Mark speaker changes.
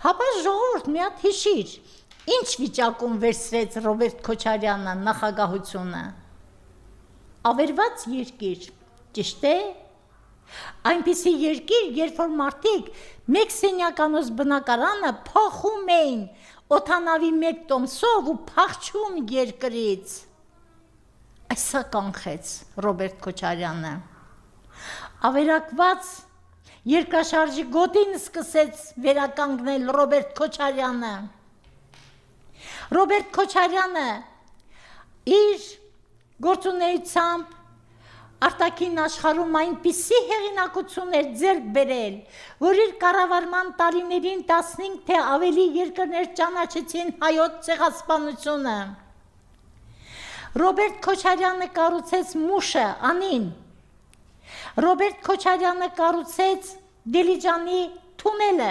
Speaker 1: Հապա ժողովուրդ մի հատ հիշիր, ինչ վիճակում վերցրեց Ռոբերտ Քոչարյանը նախագահությունը, ավերված երկիր, ճիշտ է, այնպիսի երկիր, երբ որ մարդիկ մեկ սենյականոց բնակարանը փոխում էին օդանավի մեկ տոմսով ու փախչում երկրից, այսա կանխեց Ռոբերտ Քոչարյանը, ավերակված երկրաշարժի գոտին սկսեց վերականգնել Ռոբերտ Քոչարյանը, Ռոբերտ Քոչարյանը իր գործունեությամբ արտաքին աշխարհում այնպիսի հեղինակություն էր ձեռք բերել, որ իր կառավարման տարիներին 15 թե ավելի երկրներ ճանաչեցին հայոց ցեղասպանությունը։ Ռոբերտ Քոչարյանը կառուցեց Մուշը, Անին։ Ռոբերտ Քոչարյանը կառուցեց Դիլիջանի թունելը։